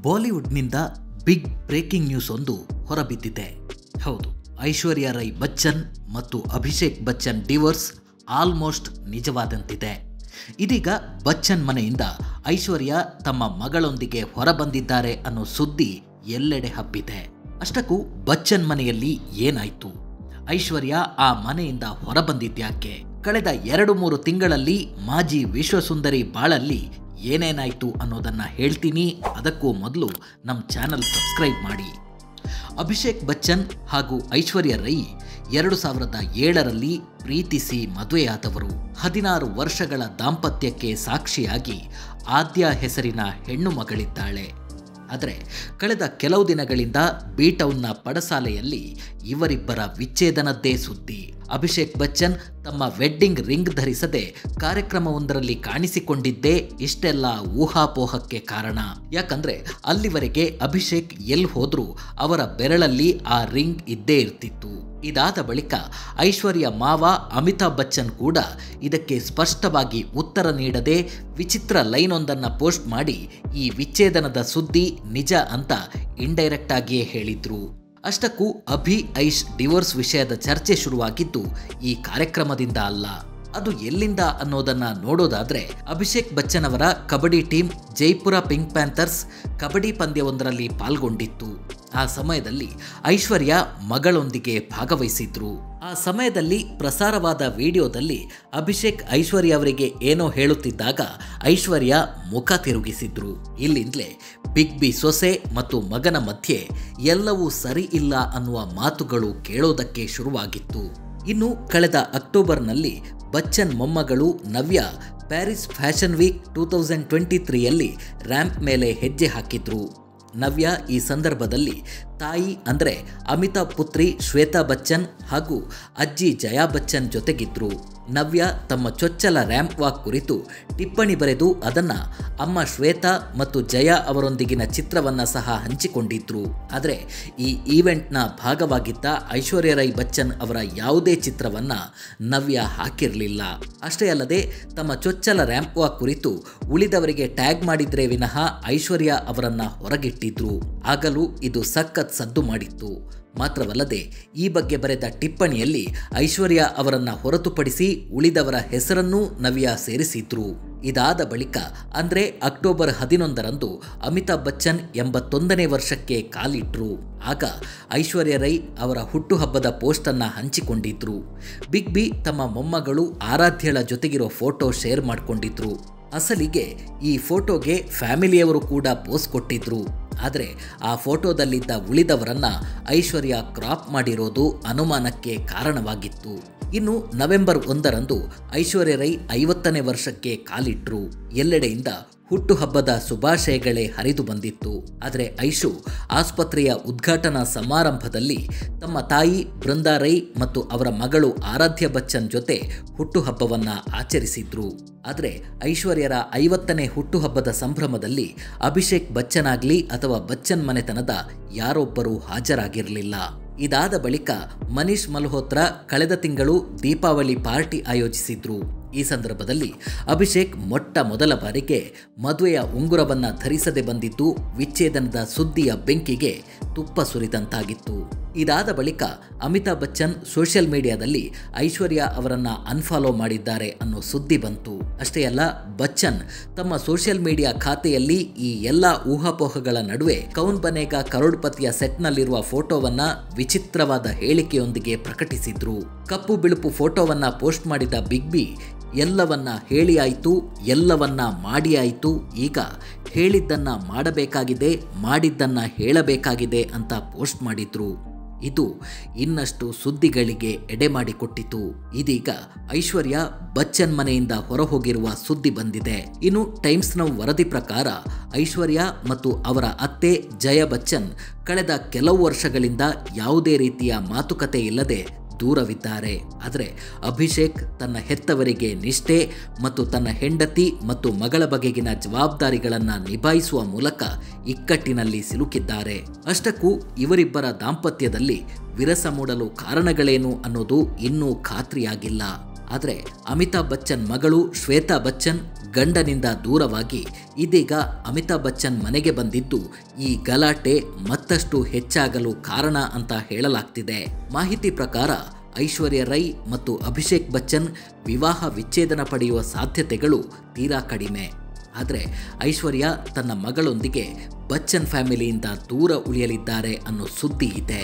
ಬಾಲಿವುಡ್ನಿಂದ big breaking news ಒಂದು ಹೊರಬಿದ್ದಿದೆ. ಹೌದು, ಐಶ್ವರ್ಯ ರೈ ಬಚ್ಚನ್ ಮತ್ತು ಅಭಿಷೇಕ್ ಬಚ್ಚನ್ ಡಿವೋರ್ಸ್ ಆಲ್ಮೋಸ್ಟ್ ನಿಜವಾದಂತಿದೆ. ಇದೀಗ ಬಚ್ಚನ್ ಮನೆಯಿಂದ ಐಶ್ವರ್ಯ ತಮ್ಮ ಮಗಳೊಂದಿಗೆ ಹೊರಬಂದಿದ್ದಾರೆ ಅನ್ನೋ ಸುದ್ದಿ ಎಲ್ಲೆಡೆ ಹಬ್ಬಿದೆ. ಅಷ್ಟಕ್ಕೂ ಬಚ್ಚನ್ ಮನೆಯಲ್ಲಿ ಏನಾಯ್ತು? ಐಶ್ವರ್ಯ ಆ ಮನೆಯಿಂದ ಹೊರಬಂದಿದ್ಯಾಕೆ? ಕಳೆದ 2-3 ತಿಂಗಳಲ್ಲಿ ಮಾಜಿ ವಿಶ್ವಸುಂದರಿ ಬಾಳಲ್ಲಿ ಏನೇನಾಯ್ತು ಅನ್ನೋದನ್ನ ಹೇಳ್ತೀನಿ. ಅದಕ್ಕೂ ಮೊದಲು ನಮ್ಮ ಚಾನಲ್ ಸಬ್ಸ್ಕ್ರೈಬ್ ಮಾಡಿ. ಅಭಿಷೇಕ್ ಬಚ್ಚನ್ ಹಾಗೂ ಐಶ್ವರ್ಯ ರೈ 2007ರಲ್ಲಿ ಪ್ರೀತಿಸಿ ಮದುವೆಯಾದವರು. 16 ವರ್ಷಗಳ ದಾಂಪತ್ಯಕ್ಕೆ ಸಾಕ್ಷಿಯಾಗಿ ಆದ್ಯ ಹೆಸರಿನ ಹೆಣ್ಣು ಮಗಳಿದ್ದಾಳೆ. ಆದರೆ ಕಳೆದ ಕೆಲವು ದಿನಗಳಿಂದ ಬಿ-ಟೌನ್ನ ಪಡಸಾಲೆಯಲ್ಲಿ ಇವರಿಬ್ಬರ ವಿಚ್ಛೇದನದ್ದೇ ಸುದ್ದಿ. ಅಭಿಷೇಕ್ ಬಚ್ಚನ್ ತಮ್ಮ ವೆಡ್ಡಿಂಗ್ ರಿಂಗ್ ಧರಿಸದೆ ಕಾರ್ಯಕ್ರಮವೊಂದರಲ್ಲಿ ಕಾಣಿಸಿಕೊಂಡಿದ್ದೇ ಇಷ್ಟೆಲ್ಲ ಊಹಾಪೋಹಕ್ಕೆ ಕಾರಣ. ಯಾಕಂದ್ರೆ ಅಲ್ಲಿವರೆಗೆ ಅಭಿಷೇಕ್ ಎಲ್ಲಿ ಹೋದ್ರೂ ಅವರ ಬೆರಳಲ್ಲಿ ಆ ರಿಂಗ್ ಇದ್ದೇ ಇರ್ತಿತ್ತು. ಇದಾದ ಬಳಿಕ ಐಶ್ವರ್ಯ ಮಾವ ಅಮಿತಾಬ್ ಬಚ್ಚನ್ ಕೂಡ ಇದಕ್ಕೆ ಸ್ಪಷ್ಟವಾಗಿ ಉತ್ತರ ನೀಡದೆ ವಿಚಿತ್ರ ಲೈನ್ ಒಂದನ್ನು ಪೋಸ್ಟ್ ಮಾಡಿ ಈ ವಿಚ್ಛೇದನದ ಸುದ್ದಿ ನಿಜ ಅಂತ ಇಂಡೈರೆಕ್ಟ್ ಆಗಿಯೇ ಹೇಳಿದ್ರು. ಅಷ್ಟಕ್ಕೂ ಅಭಿ ಐಶ್ ಡಿವೋರ್ಸ್ ವಿಷಯದ ಚರ್ಚೆ ಶುರುವಾಗಿದ್ದು ಈ ಕಾರ್ಯಕ್ರಮದಿಂದ ಅಲ್ಲ. ಅದು ಎಲ್ಲಿಂದ ಅನ್ನೋದನ್ನ ನೋಡೋದಾದ್ರೆ, ಅಭಿಷೇಕ್ ಬಚ್ಚನ್ ಅವರ kabaddi team Jaipur pink panthers kabaddi ಪಂದ್ಯವೊಂದರಲ್ಲಿ ಪಾಲ್ಗೊಂಡಿತ್ತು. ಆ ಸಮಯದಲ್ಲಿ ಐಶ್ವರ್ಯ ಮಗಳೊಂದಿಗೆ ಭಾಗವಹಿಸಿದ್ರು. ಆ ಸಮಯದಲ್ಲಿ ಪ್ರಸಾರವಾದ ವಿಡಿಯೋದಲ್ಲಿ ಅಭಿಷೇಕ್ ಐಶ್ವರ್ಯ ಅವರಿಗೆ ಏನೋ ಹೇಳುತ್ತಿದ್ದಾಗ ಐಶ್ವರ್ಯ ಮುಖ ತಿರುಗಿಸಿದ್ರು. ಇಲ್ಲಿಂದಲೇ ಬಿಗ್ ಬಿ ಸೊಸೆ ಮತ್ತು ಮಗನ ಮಧ್ಯೆ ಎಲ್ಲವೂ ಸರಿ ಇಲ್ಲ ಅನ್ನುವ ಮಾತುಗಳು ಕೇಳೋದಕ್ಕೆ ಶುರುವಾಗಿತ್ತು. ಇನ್ನು ಕಳೆದ ಅಕ್ಟೋಬರ್ನಲ್ಲಿ ಬಚ್ಚನ್ ಮೊಮ್ಮಗಳು ನವ್ಯ ಪ್ಯಾರಿಸ್ ಫ್ಯಾಷನ್ ವೀಕ್ 2023ಯಲ್ಲಿ ರ್ಯಾಂಪ್ ಮೇಲೆ ಹೆಜ್ಜೆ ಹಾಕಿದ್ರು. ನವ್ಯ ಈ ಸಂದರ್ಭದಲ್ಲಿ ತಾಯಿ ಅಂದರೆ ಅಮಿತಾಬ್ ಪುತ್ರಿ ಶ್ವೇತಾ ಬಚ್ಚನ್ ಹಾಗೂ ಅಜ್ಜಿ ಜಯಾ ಬಚ್ಚನ್ ಜೊತೆಗಿದ್ರು. ನವ್ಯ ತಮ್ಮ ಚೊಚ್ಚಲ ರ್ಯಾಂಪ್ ವಾಕ್ ಕುರಿತು ಟಿಪ್ಪಣಿ ಬರೆದು ಅದನ್ನು ಅಮ್ಮ ಶ್ವೇತಾ ಮತ್ತು ಜಯಾ ಅವರೊಂದಿಗಿನ ಚಿತ್ರವನ್ನು ಸಹ ಹಂಚಿಕೊಂಡಿದ್ರು. ಆದರೆ ಈ ಈವೆಂಟ್ನ ಭಾಗವಾಗಿದ್ದ ಐಶ್ವರ್ಯ ರೈ ಬಚ್ಚನ್ ಅವರ ಯಾವುದೇ ಚಿತ್ರವನ್ನು ನವ್ಯ ಹಾಕಿರಲಿಲ್ಲ. ಅಷ್ಟೇ ಅಲ್ಲದೆ ತಮ್ಮ ಚೊಚ್ಚಲ ರ್ಯಾಂಪ್ ವಾಕ್ ಕುರಿತು ಉಳಿದವರಿಗೆ ಟ್ಯಾಗ್ ಮಾಡಿದ್ರೆ ವಿನಃ ಐಶ್ವರ್ಯ ಅವರನ್ನು ಹೊರಗಿಟ್ಟಿದ್ರು. ಆಗಲೂ ಇದು ಸಖತ್ ಸದ್ದು ಮಾಡಿತ್ತು. ಮಾತ್ರವಲ್ಲದೆ ಈ ಬಗ್ಗೆ ಬರೆದ ಟಿಪ್ಪಣಿಯಲ್ಲಿ ಐಶ್ವರ್ಯ ಅವರನ್ನು ಹೊರತುಪಡಿಸಿ ಉಳಿದವರ ಹೆಸರನ್ನೂ ನವ್ಯ ಸೇರಿಸಿದ್ರು. ಇದಾದ ಬಳಿಕ ಅಂದರೆ ಅಕ್ಟೋಬರ್ 11ರಂದು ಅಮಿತಾಬ್ ಬಚ್ಚನ್ 81ನೇ ವರ್ಷಕ್ಕೆ ಕಾಲಿಟ್ರು. ಆಗ ಐಶ್ವರ್ಯ ರೈ ಅವರ ಹುಟ್ಟುಹಬ್ಬದ ಪೋಸ್ಟನ್ನು ಹಂಚಿಕೊಂಡಿದ್ರು. ಬಿಗ್ ಬಿ ತಮ್ಮ ಮೊಮ್ಮಗಳು ಆರಾಧ್ಯಳ ಜೊತೆಗಿರೋ ಫೋಟೋ ಶೇರ್ ಮಾಡಿಕೊಂಡಿದ್ರು. ಅಸಲಿಗೆ ಈ ಫೋಟೋಗೆ ಫ್ಯಾಮಿಲಿಯವರು ಕೂಡ ಪೋಸ್ ಕೊಟ್ಟಿದ್ರು. ಆದರೆ ಆ ಫೋಟೋದಲ್ಲಿದ್ದ ಉಳಿದವರನ್ನ ಐಶ್ವರ್ಯ ಕ್ರಾಪ್ ಮಾಡಿರೋದು ಅನುಮಾನಕ್ಕೆ ಕಾರಣವಾಗಿತ್ತು. ಇನ್ನು ನವೆಂಬರ್ 1ರಂದು ಐಶ್ವರ್ಯ ರೈ 50ನೇ ವರ್ಷಕ್ಕೆ ಕಾಲಿಟ್ರು. ಎಲ್ಲೆಡೆಯಿಂದ ಹುಟ್ಟುಹಬ್ಬದ ಶುಭಾಶಯಗಳೇ ಹರಿದು ಬಂದಿತ್ತು. ಆದರೆ ಐಶು ಆಸ್ಪತ್ರೆಯ ಉದ್ಘಾಟನಾ ಸಮಾರಂಭದಲ್ಲಿ ತಮ್ಮ ತಾಯಿ ಬೃಂದಾ ರೈ ಮತ್ತು ಅವರ ಮಗಳು ಆರಾಧ್ಯ ಬಚ್ಚನ್ ಜೊತೆ ಹುಟ್ಟುಹಬ್ಬವನ್ನು ಆಚರಿಸಿದ್ರು. ಆದರೆ ಐಶ್ವರ್ಯರ 50ನೇ ಹುಟ್ಟುಹಬ್ಬದ ಸಂಭ್ರಮದಲ್ಲಿ ಅಭಿಷೇಕ್ ಬಚ್ಚನ್ ಆಗಲಿ ಅಥವಾ ಬಚ್ಚನ್ ಮನೆತನದ ಯಾರೊಬ್ಬರೂ ಹಾಜರಾಗಿರಲಿಲ್ಲ. ಇದಾದ ಬಳಿಕ ಮನೀಶ್ ಮಲ್ಹೋತ್ರಾ ಕಳೆದ ತಿಂಗಳು ದೀಪಾವಳಿ ಪಾರ್ಟಿ ಆಯೋಜಿಸಿದ್ರು. ಈ ಸಂದರ್ಭದಲ್ಲಿ ಅಭಿಷೇಕ್ ಮೊಟ್ಟ ಮೊದಲ ಬಾರಿಗೆ ಮದುವೆಯ ಉಂಗುರವನ್ನು ಧರಿಸದೆ ಬಂದಿದ್ದು ವಿಚ್ಛೇದನದ ಸುದ್ದಿಯ ಬೆಂಕಿಗೆ ತುಪ್ಪ ಸುರಿದಂತಾಗಿತ್ತು. ಇದಾದ ಬಳಿಕ ಅಮಿತಾಬ್ ಬಚ್ಚನ್ ಸೋಷಿಯಲ್ ಮೀಡಿಯಾದಲ್ಲಿ ಐಶ್ವರ್ಯ ಅವರನ್ನು ಅನ್ಫಾಲೋ ಮಾಡಿದ್ದಾರೆ ಅನ್ನೋ ಸುದ್ದಿ ಬಂತು. ಅಷ್ಟೇ ಅಲ್ಲ, ಬಚ್ಚನ್ ತಮ್ಮ ಸೋಷಿಯಲ್ ಮೀಡಿಯಾ ಖಾತೆಯಲ್ಲಿ ಈ ಎಲ್ಲ ಊಹಾಪೋಹಗಳ ನಡುವೆ ಕೌನ್ ಬನೇಗಾ ಕರೋಡ್ಪತಿಯ ಸೆಟ್ನಲ್ಲಿರುವ ಫೋಟೋವನ್ನ ವಿಚಿತ್ರವಾದ ಹೇಳಿಕೆಯೊಂದಿಗೆ ಪ್ರಕಟಿಸಿದ್ರು. ಕಪ್ಪು ಬಿಳುಪು ಫೋಟೋವನ್ನ ಪೋಸ್ಟ್ ಮಾಡಿದ ಬಿಗ್ ಬಿ ಎಲ್ಲವನ್ನ ಹೇಳಿ ಆಯಿತು, ಎಲ್ಲವನ್ನ ಮಾಡಿ ಆಯಿತು, ಈಗ ಹೇಳಿದ್ದನ್ನ ಮಾಡಬೇಕಾಗಿದೆ, ಮಾಡಿದ್ದನ್ನ ಹೇಳಬೇಕಾಗಿದೆ ಅಂತ ಪೋಸ್ಟ್ ಮಾಡಿದ್ರು. ಇದು ಇನ್ನಷ್ಟು ಸುದ್ದಿಗಳಿಗೆ ಎಡೆ ಮಾಡಿಕೊಟ್ಟಿತು. ಇದೀಗ ಐಶ್ವರ್ಯ ಬಚ್ಚನ್ ಮನೆಯಿಂದ ಹೊರಹೋಗಿರುವ ಸುದ್ದಿ ಬಂದಿದೆ. ಇನ್ನು ಟೈಮ್ಸ್ ನೌ ವರದಿ ಪ್ರಕಾರ ಐಶ್ವರ್ಯ ಮತ್ತು ಅವರ ಅತ್ತೆ ಜಯಾ ಬಚ್ಚನ್ ಕಳೆದ ಕೆಲವು ವರ್ಷಗಳಿಂದ ಯಾವುದೇ ರೀತಿಯ ಮಾತುಕತೆ ಇಲ್ಲದೆ ದೂರವಿದ್ದಾರೆ. ಆದರೆ ಅಭಿಷೇಕ್ ತನ್ನ ಹೆತ್ತವರಿಗೆ ನಿಷ್ಠೆ ಮತ್ತು ತನ್ನ ಹೆಂಡತಿ ಮತ್ತು ಮಗಳ ಬಗೆಗಿನ ಜವಾಬ್ದಾರಿಗಳನ್ನು ನಿಭಾಯಿಸುವ ಮೂಲಕ ಇಕ್ಕಟ್ಟಿನಲ್ಲಿ ಸಿಲುಕಿದ್ದಾರೆ. ಅಷ್ಟಕ್ಕೂ ಇವರಿಬ್ಬರ ದಾಂಪತ್ಯದಲ್ಲಿ ವಿರಸ ಮೂಡಲು ಕಾರಣಗಳೇನು ಅನ್ನೋದು ಇನ್ನೂ ಖಾತ್ರಿಯಾಗಿಲ್ಲ. ಆದರೆ ಅಮಿತಾಬ್ ಬಚ್ಚನ್ ಮಗಳು ಶ್ವೇತಾ ಬಚ್ಚನ್ ಗಂಡನಿಂದ ದೂರವಾಗಿ ಇದೀಗ ಅಮಿತಾಬ್ ಬಚ್ಚನ್ ಮನೆಗೆ ಬಂದಿದ್ದು ಈ ಗಲಾಟೆ ಮತ್ತಷ್ಟು ಹೆಚ್ಚಾಗಲು ಕಾರಣ ಅಂತ ಹೇಳಲಾಗ್ತಿದೆ. ಮಾಹಿತಿ ಪ್ರಕಾರ ಐಶ್ವರ್ಯ ರೈ ಮತ್ತು ಅಭಿಷೇಕ್ ಬಚ್ಚನ್ ವಿವಾಹ ವಿಚ್ಛೇದನ ಪಡೆಯುವ ಸಾಧ್ಯತೆಗಳು ತೀರಾ ಕಡಿಮೆ. ಆದರೆ ಐಶ್ವರ್ಯ ತನ್ನ ಮಗಳೊಂದಿಗೆ ಬಚ್ಚನ್ ಫ್ಯಾಮಿಲಿಯಿಂದ ದೂರ ಉಳಿಯಲಿದ್ದಾರೆ ಅನ್ನೋ ಸುದ್ದಿ ಇದೆ.